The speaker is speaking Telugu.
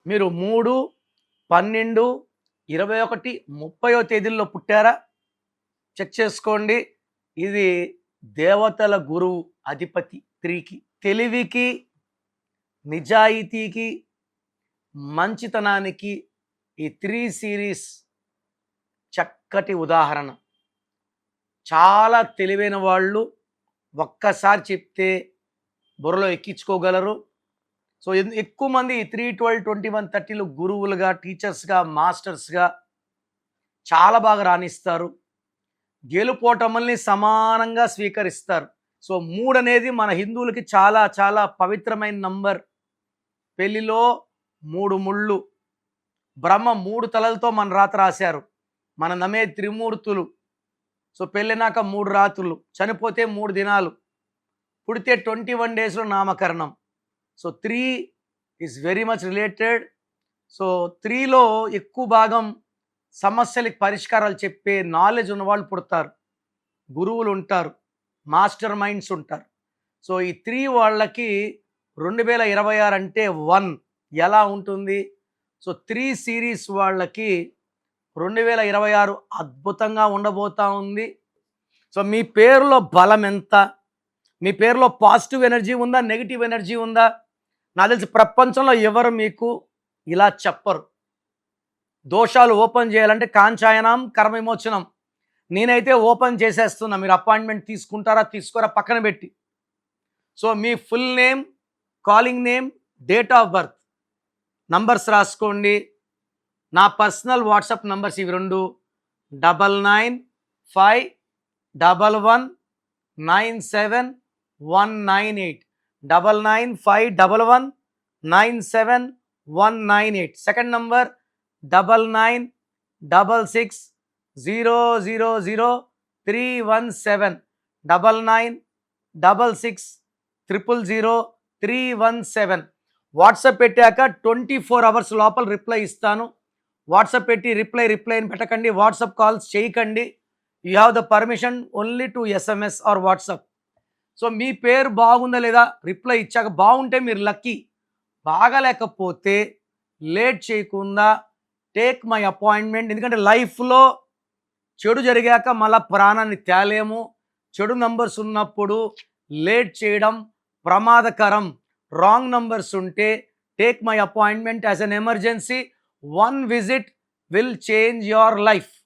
మీరు 3, 12, 21, 30వ తేదీల్లో పుట్టారా? చెక్ చేసుకోండి. ఇది దేవతల గురువు అధిపతి 3కి. తెలివికి, నిజాయితీకి, మంచితనానికి ఈ 3 సీరీస్ చక్కటి ఉదాహరణ. చాలా తెలివైన వాళ్ళు ఒక్కసారి చెప్తే బుర్రలో ఎక్కించుకోగలరు. సో ఎక్కువ మంది 3, 12, 21, 30లు గురువులుగా, టీచర్స్గా, మాస్టర్స్గా చాలా బాగా రాణిస్తారు. గెలుపోటముల్ని సమానంగా స్వీకరిస్తారు. సో 3 అనేది మన హిందువులకి చాలా చాలా పవిత్రమైన నంబర్. పెళ్లిలో 3 ముళ్ళు, బ్రహ్మ 3 తలలతో మన రాత రాశారు. మన నమే త్రిమూర్తులు. సో పెళ్ళినాక 3 రాత్రులు, చనిపోతే 3 దినాలు, పుడితే 21 డేస్లో నామకరణం. So 3 is very much related. So 3లో ఎక్కువ భాగం సమస్యలకి పరిష్కారాలు చెప్పే నాలెడ్జ్ ఉన్నవాళ్ళు పుడతారు, గురువులు ఉంటారు, మాస్టర్ మైండ్స్ ఉంటారు. సో ఈ 3 వాళ్ళకి 2026 అంటే 1 ఎలా ఉంటుంది? సో 3 సిరీస్ వాళ్ళకి 2026 అద్భుతంగా ఉండబోతా ఉంది. సో మీ పేరులో బలం ఎంత? మీ పేరులో పాజిటివ్ ఎనర్జీ ఉందా, నెగిటివ్ ఎనర్జీ ఉందా? నాకు తెలిసి ప్రపంచంలో ఎవరు మీకు ఇలా చెప్పరు. దోషాలు ఓపెన్ చేయాలంటే కాంచాయనం కర్మ విమోచనం. నేనైతే ఓపెన్ చేసేస్తున్నా. మీరు అపాయింట్మెంట్ తీసుకుంటారా తీసుకోరా పక్కన పెట్టి. So me full name, calling name, date of birth, numbers రాసుకోండి. నా పర్సనల్ వాట్సాప్ నంబర్స్ ఇవి 2: 995111971998. 995111971998. Second number 9966000317. 9966000317. వాట్సాప్ పెట్టాక 24 అవర్స్ లోపల రిప్లై ఇస్తాను. వాట్సాప్ పెట్టి రిప్లై అని పెట్టకండి. వాట్సాప్ కాల్స్ చేయకండి. You have the permission only to SMS or WhatsApp. So మీ పేరు బాగుందా లేదా రిప్లై ఇచ్చాక బాగుంటే మీరు లక్కీ, బాగాలేకపోతే లేట్ చేయకుండా టేక్ మై అపాయింట్మెంట్. ఎందుకంటే లైఫ్లో చెడు జరిగాక మళ్ళా ప్రాణాన్ని తేలేము. చెడు నంబర్స్ ఉన్నప్పుడు లేట్ చేయడం ప్రమాదకరం. రాంగ్ నంబర్స్ ఉంటే take my appointment as an emergency. 1 visit will change your life.